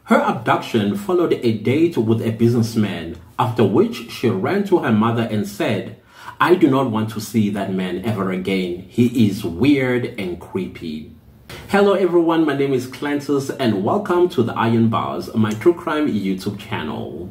Her abduction followed a date with a businessman, after which she ran to her mother and said, "I do not want to see that man ever again. He is weird and creepy." Hello everyone, my name is Clantus and welcome to the Iron Bars, my true crime YouTube channel.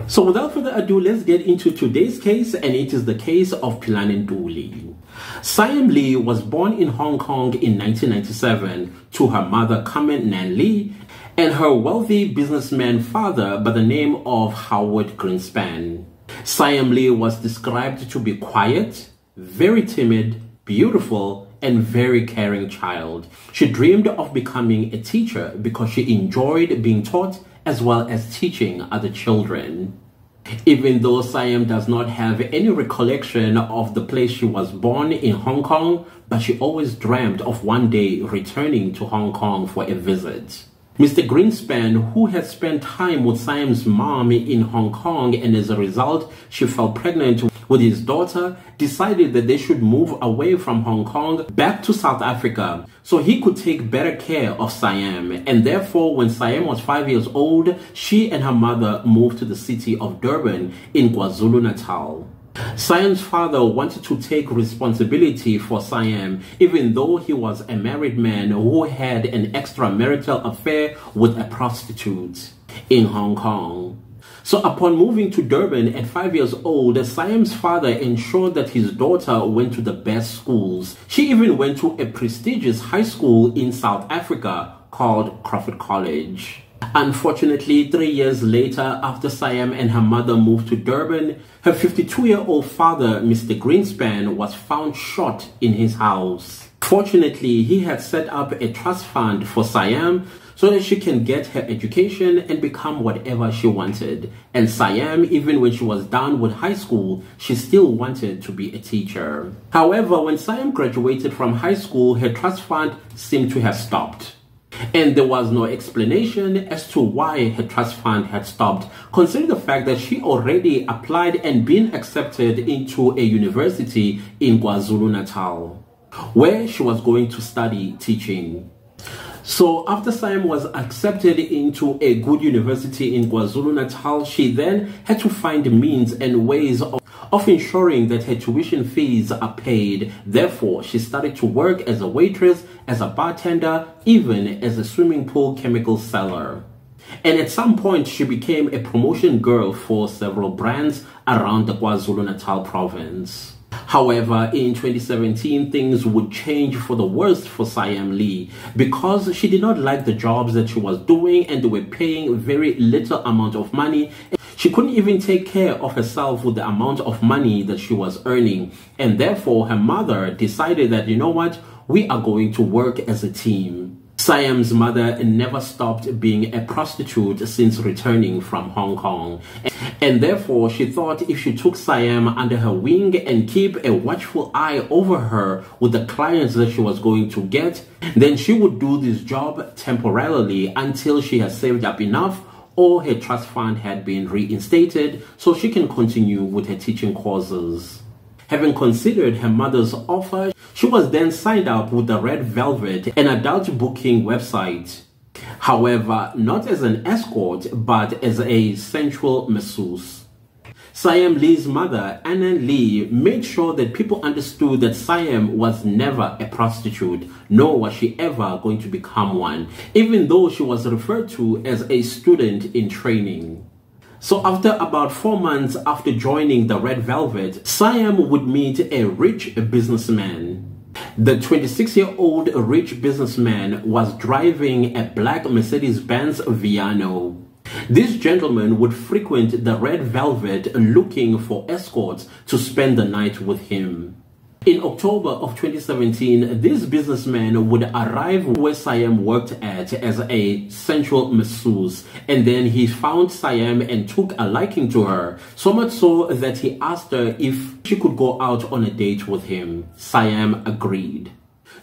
So without further ado, let's get into today's case, and it is the case of Philani Ntuli. Siam Lee was born in Hong Kong in 1997 to her mother Carmen Nan Lee and her wealthy businessman father by the name of Howard Greenspan. Siam Lee was described to be quiet, very timid, beautiful, and very caring child. She dreamed of becoming a teacher because she enjoyed being taught as well as teaching other children. Even though Siam does not have any recollection of the place she was born in Hong Kong, but she always dreamt of one day returning to Hong Kong for a visit. Mr. Greenspan, who had spent time with Siam's mom in Hong Kong and as a result she fell pregnant with his daughter, decided that they should move away from Hong Kong back to South Africa so he could take better care of Siam. And therefore, when Siam was 5 years old, she and her mother moved to the city of Durban in KwaZulu-Natal. Siam's father wanted to take responsibility for Siam, even though he was a married man who had an extramarital affair with a prostitute in Hong Kong. So upon moving to Durban at 5 years old, Siam's father ensured that his daughter went to the best schools. She even went to a prestigious high school in South Africa called Crawford College. Unfortunately, 3 years later, after Siam and her mother moved to Durban, her 52-year-old father, Mr. Greenspan, was found shot in his house. Fortunately, he had set up a trust fund for Siam so that she can get her education and become whatever she wanted. And Siam, even when she was done with high school, she still wanted to be a teacher. However, when Siam graduated from high school, her trust fund seemed to have stopped. And there was no explanation as to why her trust fund had stopped, considering the fact that she already applied and been accepted into a university in KwaZulu-Natal, where she was going to study teaching. So after Siam was accepted into a good university in KwaZulu-Natal, she then had to find means and ways of ensuring that her tuition fees are paid. Therefore, she started to work as a waitress, as a bartender, even as a swimming pool chemical seller. And at some point, she became a promotion girl for several brands around the KwaZulu-Natal province. However, in 2017, things would change for the worst for Siam Lee because she did not like the jobs that she was doing and they were paying very little amount of money. She couldn't even take care of herself with the amount of money that she was earning. And therefore, her mother decided that, you know what, we are going to work as a team. Siam's mother never stopped being a prostitute since returning from Hong Kong. And therefore, she thought if she took Siam under her wing and keep a watchful eye over her with the clients that she was going to get, then she would do this job temporarily until she has saved up enough or her trust fund had been reinstated so she can continue with her teaching courses. Having considered her mother's offer, she was then signed up with the Red Velvet, an adult booking website. However, not as an escort, but as a sensual masseuse. Siam Lee's mother, Anna Lee, made sure that people understood that Siam was never a prostitute, nor was she ever going to become one, even though she was referred to as a student in training. So after about 4 months after joining the Red Velvet, Siam would meet a rich businessman. The 26-year-old rich businessman was driving a black Mercedes-Benz Viano. This gentleman would frequent the Red Velvet looking for escorts to spend the night with him. In October of 2017, this businessman would arrive where Siam worked at as a sensual masseuse, and then he found Siam and took a liking to her, so much so that he asked her if she could go out on a date with him. Siam agreed.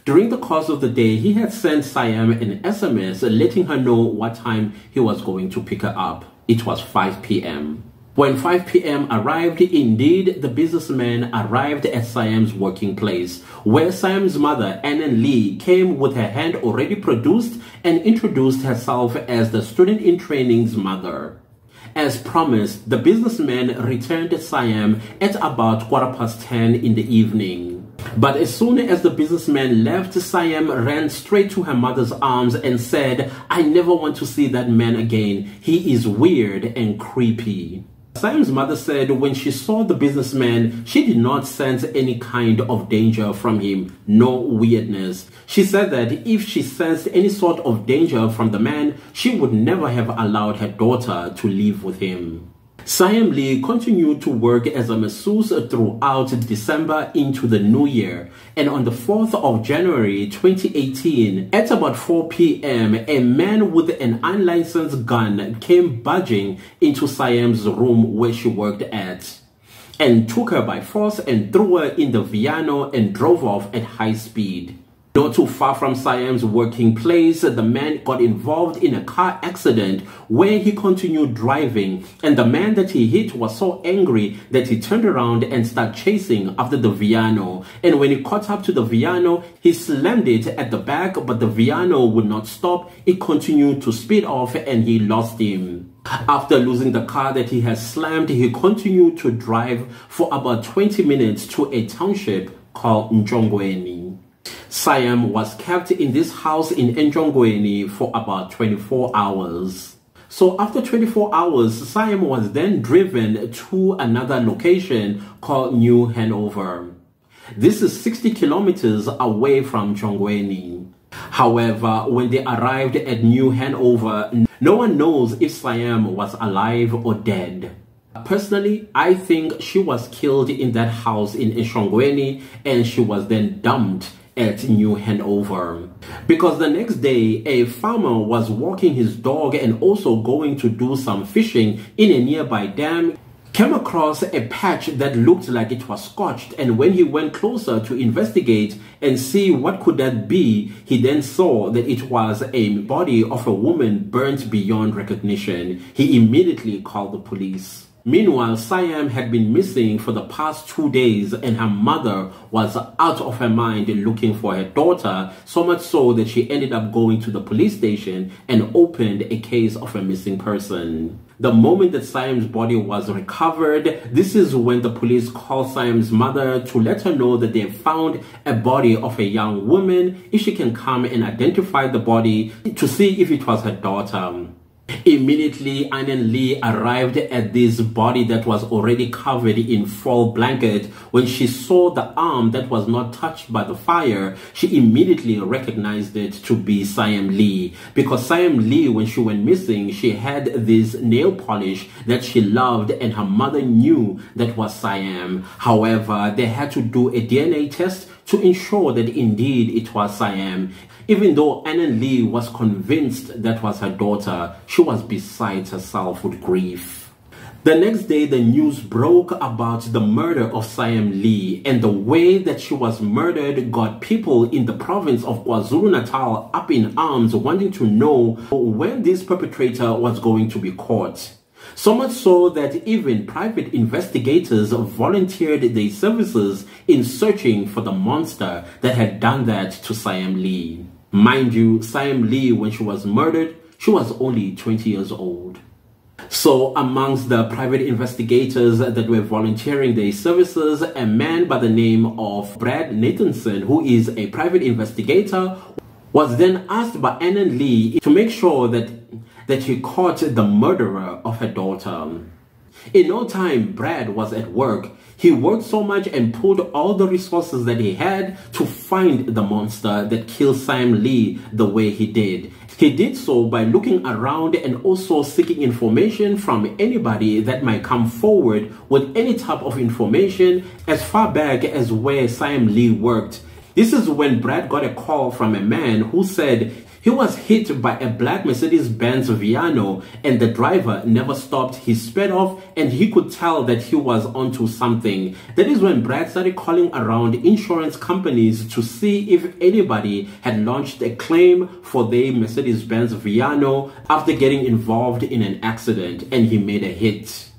During the course of the day, he had sent Siam an SMS letting her know what time he was going to pick her up. It was 5 p.m. When 5 p.m. arrived, indeed, the businessman arrived at Siam's working place, where Siam's mother, Annan Lee, came with her hand already produced and introduced herself as the student-in-training's mother. As promised, the businessman returned to Siam at about 10:15 in the evening. But as soon as the businessman left, Siam ran straight to her mother's arms and said, "I never want to see that man again. He is weird and creepy." Siam's mother said when she saw the businessman, she did not sense any kind of danger from him, no weirdness. She said that if she sensed any sort of danger from the man, she would never have allowed her daughter to live with him. Siam Lee continued to work as a masseuse throughout December into the new year, and on the 4th of January 2018, at about 4 p.m., a man with an unlicensed gun came barging into Siam's room where she worked at, and took her by force and threw her in the piano and drove off at high speed. Not too far from Siam's working place, the man got involved in a car accident where he continued driving, and the man that he hit was so angry that he turned around and started chasing after the piano. And when he caught up to the piano, he slammed it at the back, but the piano would not stop. It continued to speed off and he lost him. After losing the car that he had slammed, he continued to drive for about 20 minutes to a township called Njongweni. Siam was kept in this house in Njongweni for about 24 hours. So after 24 hours, Siam was then driven to another location called New Hanover. This is 60 kilometers away from Njongweni. However, when they arrived at New Hanover, no one knows if Siam was alive or dead. Personally, I think she was killed in that house in Njongweni and she was then dumped at New Hanover. Because the next day, a farmer was walking his dog and also going to do some fishing in a nearby dam, came across a patch that looked like it was scorched, and when he went closer to investigate and see what could that be, he then saw that it was a body of a woman burnt beyond recognition. He immediately called the police. Meanwhile, Siam had been missing for the past 2 days and her mother was out of her mind looking for her daughter, so much so that she ended up going to the police station and opened a case of a missing person. The moment that Siam's body was recovered, this is when the police called Siam's mother to let her know that they found a body of a young woman, if she can come and identify the body to see if it was her daughter. Immediately, Annan Lee arrived at this body that was already covered in full blanket. When she saw the arm that was not touched by the fire, she immediately recognized it to be Siam Lee. Because Siam Lee, when she went missing, she had this nail polish that she loved and her mother knew that was Siam. However, they had to do a DNA test to ensure that indeed it was Siam. Even though Annan Lee was convinced that was her daughter, she was beside herself with grief. The next day, the news broke about the murder of Siam Lee, and the way that she was murdered got people in the province of KwaZulu-Natal up in arms, wanting to know when this perpetrator was going to be caught. So much so that even private investigators volunteered their services in searching for the monster that had done that to Siam Lee. Mind you, Siam Lee, when she was murdered, she was only 20 years old. So amongst the private investigators that were volunteering their services, a man by the name of Brad Nathanson, who is a private investigator, was then asked by Annan Lee to make sure that he caught the murderer of her daughter. In no time, Brad was at work. He worked so much and pulled all the resources that he had to find the monster that killed Siam Lee the way he did. He did so by looking around and also seeking information from anybody that might come forward with any type of information as far back as where Siam Lee worked. This is when Brad got a call from a man who said he was hit by a black Mercedes-Benz Viano and the driver never stopped. He sped off and he could tell that he was onto something. That is when Brad started calling around insurance companies to see if anybody had launched a claim for their Mercedes-Benz Viano after getting involved in an accident, and he made a hit.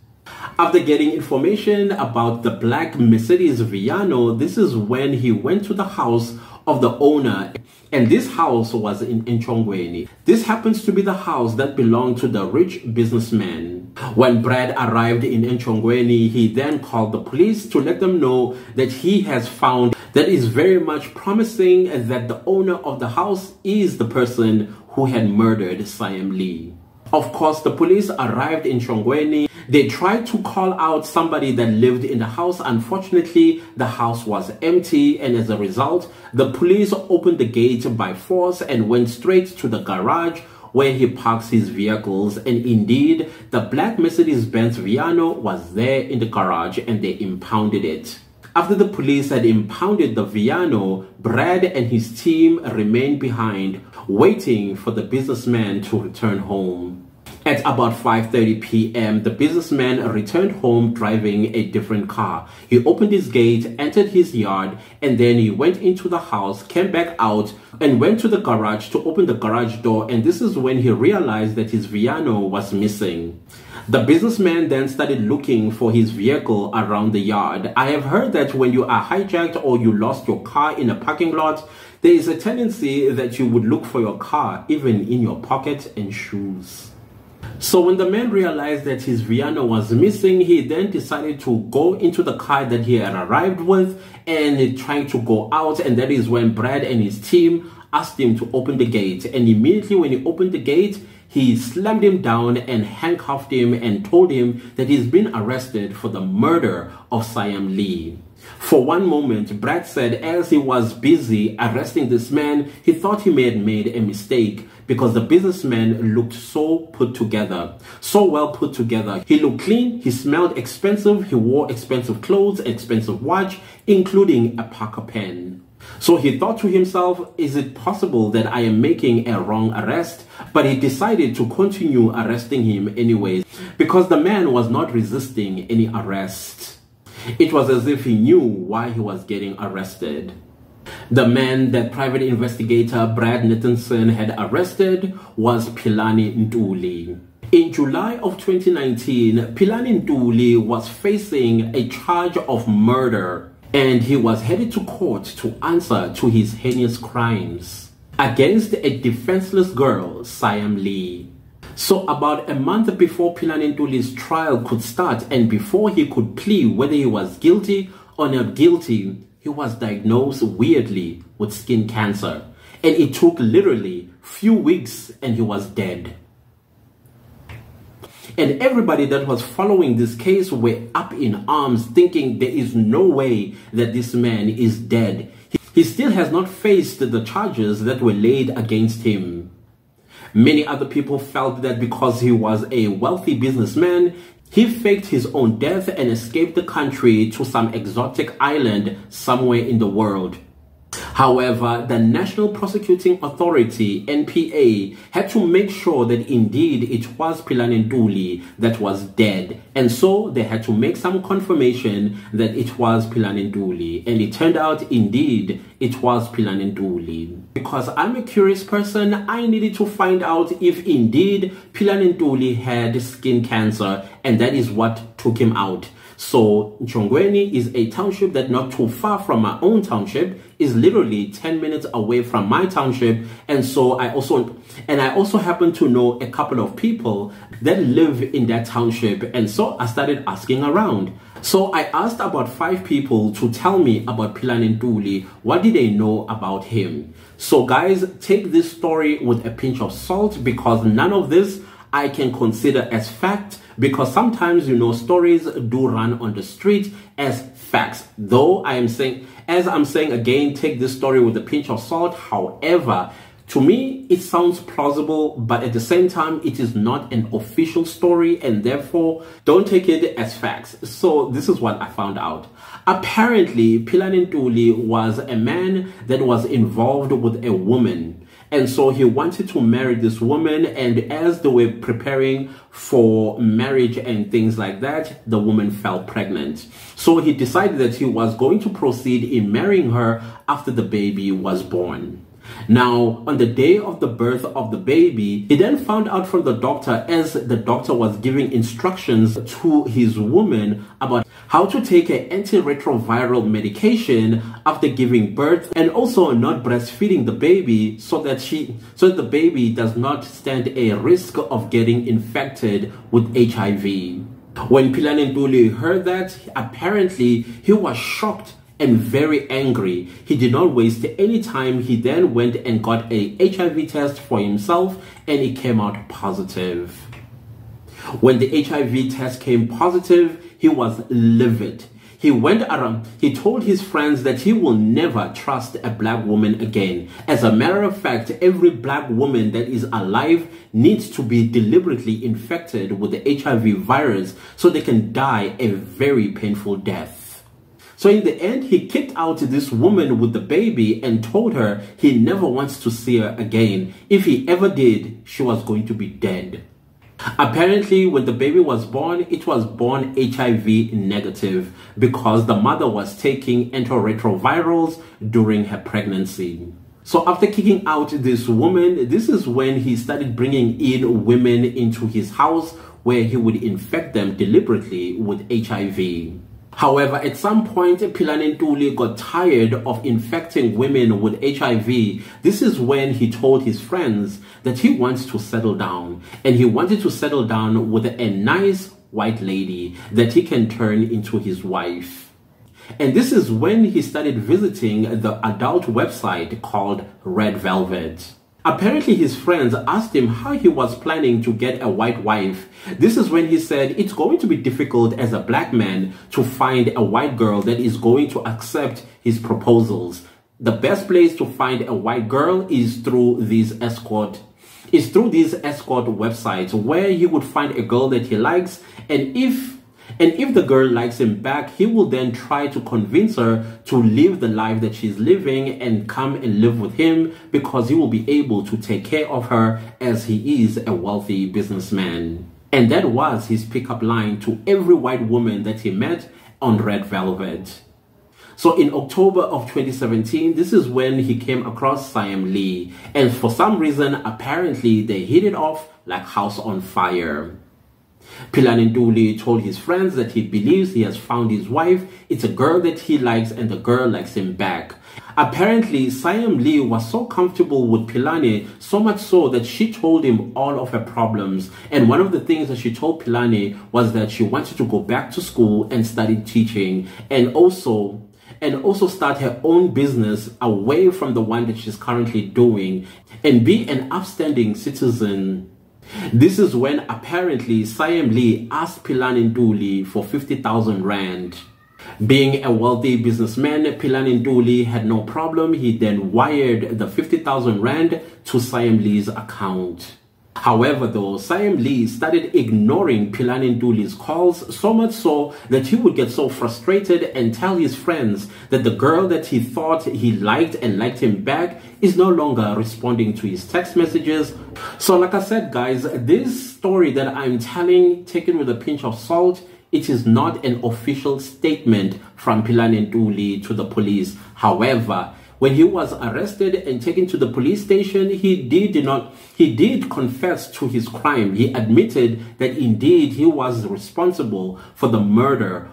After getting information about the black Mercedes Viano, this is when he went to the house of the owner, and this house was in Nchongweni. This happens to be the house that belonged to the rich businessman. When Brad arrived in Nchongweni, he then called the police to let them know that he has found that is very much promising and that the owner of the house is the person who had murdered Siam Lee. Of course, the police arrived in Nchongweni. They tried to call out somebody that lived in the house. Unfortunately, the house was empty, and as a result, the police opened the gate by force and went straight to the garage where he parks his vehicles. And indeed, the black Mercedes-Benz Viano was there in the garage, and they impounded it. After the police had impounded the Viano, Brad and his team remained behind, waiting for the businessman to return home. At about 5:30 p.m., the businessman returned home driving a different car. He opened his gate, entered his yard, and then he went into the house, came back out, and went to the garage to open the garage door, and this is when he realized that his Viano was missing. The businessman then started looking for his vehicle around the yard. I have heard that when you are hijacked or you lost your car in a parking lot, there is a tendency that you would look for your car even in your pocket and shoes. So when the man realized that his Viano was missing, he then decided to go into the car that he had arrived with and trying to go out, and that is when Brad and his team asked him to open the gate. And immediately when he opened the gate, he slammed him down and handcuffed him and told him that he's been arrested for the murder of Siam Lee. For one moment, Brad said as he was busy arresting this man, he thought he may have made a mistake because the businessman looked so put together, so well put together. He looked clean, he smelled expensive, he wore expensive clothes, expensive watch, including a Parker pen. So he thought to himself, is it possible that I am making a wrong arrest? But he decided to continue arresting him anyways because the man was not resisting any arrest. It was as if he knew why he was getting arrested. The man that private investigator Brad Nathanson had arrested was Philani Ntuli. In July of 2019, Philani Ntuli was facing a charge of murder, and he was headed to court to answer to his heinous crimes against a defenseless girl, Siam Lee. So about a month before Philani Ntuli's trial could start and before he could plead whether he was guilty or not guilty, he was diagnosed weirdly with skin cancer. And it took literally few weeks and he was dead. And everybody that was following this case were up in arms thinking there is no way that this man is dead. He still has not faced the charges that were laid against him. Many other people felt that because he was a wealthy businessman, he faked his own death and escaped the country to some exotic island somewhere in the world. However, the National Prosecuting Authority, NPA, had to make sure that indeed it was Philani Ntuli that was dead. And so they had to make some confirmation that it was Philani Ntuli. And it turned out indeed it was Philani Ntuli. Because I'm a curious person, I needed to find out if indeed Philani Ntuli had skin cancer, and that is what took him out. So Nchongweni is a township that not too far from my own township, is literally 10 minutes away from my township. And so I also happen to know a couple of people that live in that township. And so I started asking around. So I asked about 5 people to tell me about Philani Ntuli. What did they know about him? So guys, take this story with a pinch of salt because none of this I can consider as fact, because sometimes, you know, stories do run on the street as facts. Though I'm saying again, take this story with a pinch of salt. However, to me, it sounds plausible, but at the same time, it is not an official story, and therefore, don't take it as facts. So this is what I found out. Apparently, Philani Ntuli was a man that was involved with a woman. And so he wanted to marry this woman, and as they were preparing for marriage and things like that, the woman fell pregnant. So he decided that he was going to proceed in marrying her after the baby was born. Now, on the day of the birth of the baby, he then found out from the doctor as the doctor was giving instructions to his woman about how to take an antiretroviral medication after giving birth, and also not breastfeeding the baby so that the baby does not stand a risk of getting infected with HIV. When Philani Ntuli heard that, apparently he was shocked and very angry. He did not waste any time. He then went and got a HIV test for himself, and it came out positive. When the HIV test came positive, he was livid. He went around, he told his friends that he will never trust a black woman again. As a matter of fact, every black woman that is alive needs to be deliberately infected with the HIV virus so they can die a very painful death. So in the end, he kicked out this woman with the baby and told her he never wants to see her again. If he ever did, she was going to be dead. Apparently, when the baby was born, it was born HIV negative because the mother was taking antiretrovirals during her pregnancy. So after kicking out this woman, this is when he started bringing in women into his house where he would infect them deliberately with HIV. However, at some point, Philani Ntuli got tired of infecting women with HIV. This is when he told his friends that he wants to settle down. And he wanted to settle down with a nice white lady that he can turn into his wife. And this is when he started visiting the adult website called Red Velvet. Apparently, his friends asked him how he was planning to get a white wife. This is when he said it's going to be difficult as a black man to find a white girl that is going to accept his proposals. The best place to find a white girl is through these escort websites where he would find a girl that he likes, and if the girl likes him back, he will then try to convince her to live the life that she's living and come and live with him because he will be able to take care of her as he is a wealthy businessman. And that was his pickup line to every white woman that he met on Red Velvet. So in October of 2017, this is when he came across Siam Lee. And for some reason, apparently they hit it off like house on fire. Philani Ntuli told his friends that he believes he has found his wife. It's a girl that he likes and the girl likes him back. Apparently, Siam Lee was so comfortable with Philani, so much so that she told him all of her problems. And one of the things that she told Philani was that she wanted to go back to school and study teaching, and also start her own business away from the one that she's currently doing, and be an upstanding citizen. This is when apparently Siam Lee asked Philani Ntuli for 50,000 rand. Being a wealthy businessman, Philani Ntuli had no problem. He then wired the 50,000 rand to Siam Lee's account. However, though, Siam Lee started ignoring Philani Ntuli's calls, so much so that he would get so frustrated and tell his friends that the girl that he thought he liked and liked him back is no longer responding to his text messages. So like I said, guys, this story that I'm telling, taken with a pinch of salt, it is not an official statement from Philani Ntuli to the police. However, when he was arrested and taken to the police station, he did confess to his crime. He admitted that indeed he was responsible for the murder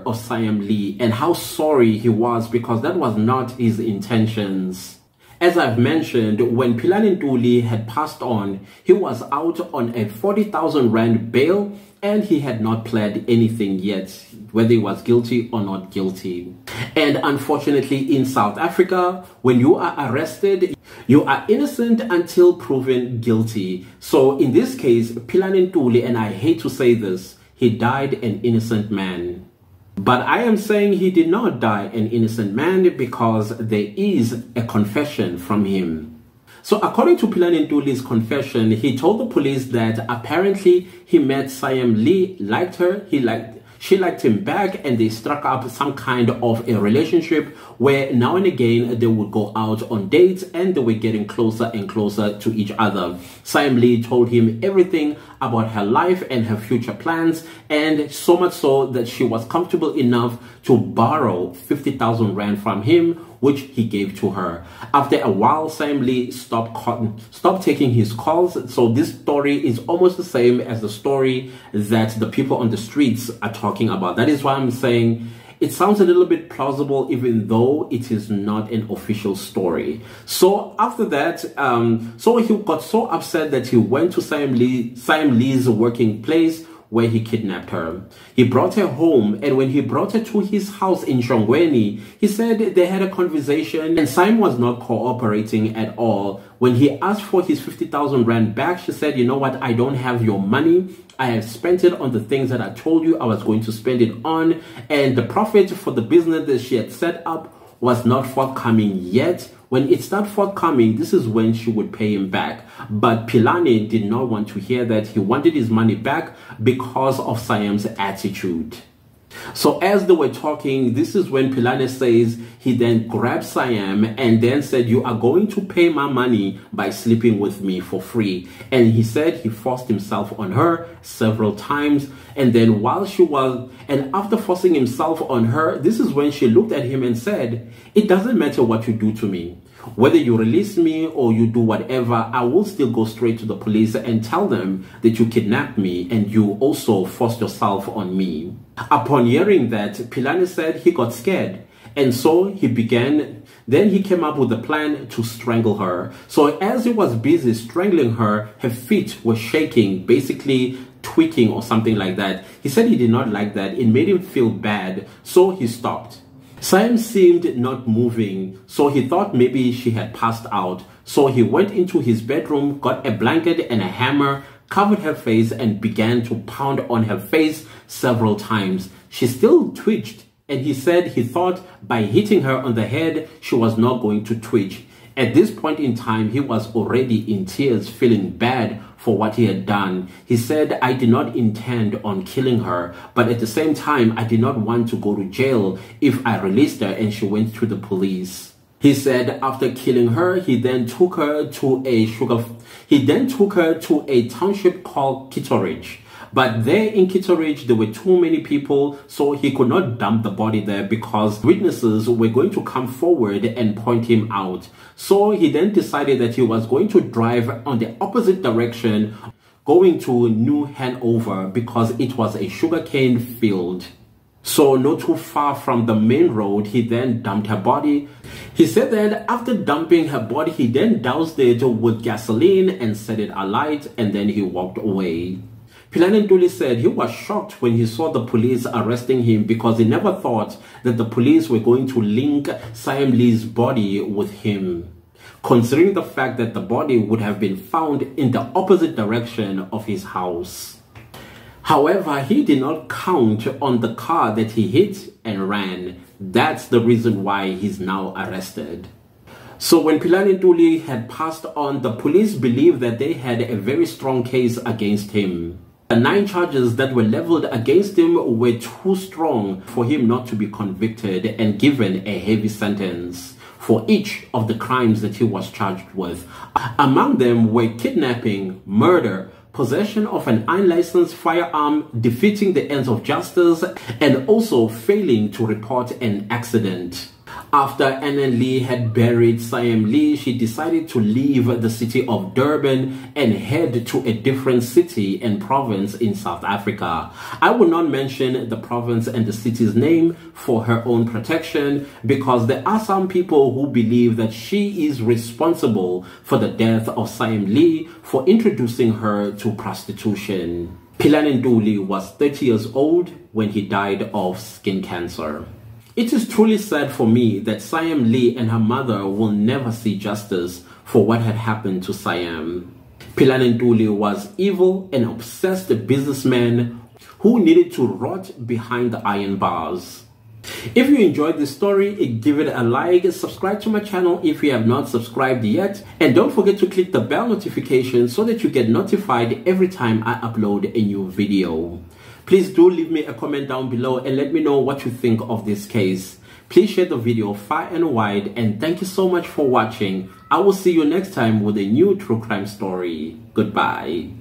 of Siam Lee, and how sorry he was because that was not his intentions. As I've mentioned, when Philani Ntuli had passed on, he was out on a 40,000 rand bail, and he had not pled anything yet, whether he was guilty or not guilty. And unfortunately, in South Africa, when you are arrested, you are innocent until proven guilty. So in this case, Philani Ntuli, and I hate to say this, he died an innocent man. But I am saying he did not die an innocent man because there is a confession from him. So according to Philani Ntuli's confession, he told the police that apparently he met Siam Lee, liked her, She liked him back, and they struck up some kind of a relationship where now and again they would go out on dates, and they were getting closer and closer to each other. Siam Lee told him everything about her life and her future plans, and so much so that she was comfortable enough to borrow 50,000 rand from him, which he gave to her. After a while, Siam Lee stopped taking his calls. So this story is almost the same as the story that the people on the streets are talking about. That is why I'm saying it sounds a little bit plausible, even though it is not an official story. So after that, so he got so upset that he went to Siam Lee's working place, where he kidnapped her. He brought her home, and when he brought her to his house in Shongweni, he said they had a conversation, and Siam was not cooperating at all. When he asked for his 50,000 rand back, she said, you know what, I don't have your money. I have spent it on the things that I told you I was going to spend it on, and the profit for the business that she had set up was not forthcoming yet. When it started forthcoming, this is when she would pay him back. But Philane did not want to hear that. He wanted his money back because of Siam's attitude. So as they were talking, this is when Philane says he then grabbed Siam and then said, you are going to pay my money by sleeping with me for free. And he said he forced himself on her several times. And then after forcing himself on her, this is when she looked at him and said, it doesn't matter what you do to me. Whether you release me or you do whatever, I will still go straight to the police and tell them that you kidnapped me and you also forced yourself on me. Upon hearing that, Philane said he got scared. And so he came up with a plan to strangle her. So as he was busy strangling her, her feet were shaking, basically tweaking or something like that. He said he did not like that. It made him feel bad, so he stopped. Siam seemed not moving, so he thought maybe she had passed out. So he went into his bedroom, got a blanket and a hammer, covered her face and began to pound on her face several times. She still twitched, and he said he thought by hitting her on the head, she was not going to twitch. At this point in time, he was already in tears, feeling bad for what he had done. He said, I did not intend on killing her, but at the same time, I did not want to go to jail if I released her and she went to the police. He said after killing her, he then took her to a township called Kitteridge. But there in Kitteridge, there were too many people, so he could not dump the body there because witnesses were going to come forward and point him out. So he then decided that he was going to drive on the opposite direction, going to New Hanover because it was a sugarcane field. So not too far from the main road, he then dumped her body. He said that after dumping her body, he then doused it with gasoline and set it alight, and then he walked away. Philane Ntuli said he was shocked when he saw the police arresting him because he never thought that the police were going to link Siam Lee's body with him, considering the fact that the body would have been found in the opposite direction of his house. However, he did not count on the car that he hit and ran. That's the reason why he's now arrested. So when Philane Ntuli had passed on, the police believed that they had a very strong case against him. The 9 charges that were leveled against him were too strong for him not to be convicted and given a heavy sentence for each of the crimes that he was charged with. Among them were kidnapping, murder, possession of an unlicensed firearm, defeating the ends of justice, and also failing to report an accident. After Anna Lee had buried Siam Lee, she decided to leave the city of Durban and head to a different city and province in South Africa. I will not mention the province and the city's name for her own protection because there are some people who believe that she is responsible for the death of Siam Lee for introducing her to prostitution. Philane Ntuli was 30 years old when he died of skin cancer. It is truly sad for me that Siam Lee and her mother will never see justice for what had happened to Siam. Philane Ntuli was evil and obsessed businessman who needed to rot behind the iron bars. If you enjoyed this story, give it a like, subscribe to my channel if you have not subscribed yet, and don't forget to click the bell notification so that you get notified every time I upload a new video. Please do leave me a comment down below and let me know what you think of this case. Please share the video far and wide, and thank you so much for watching. I will see you next time with a new true crime story. Goodbye.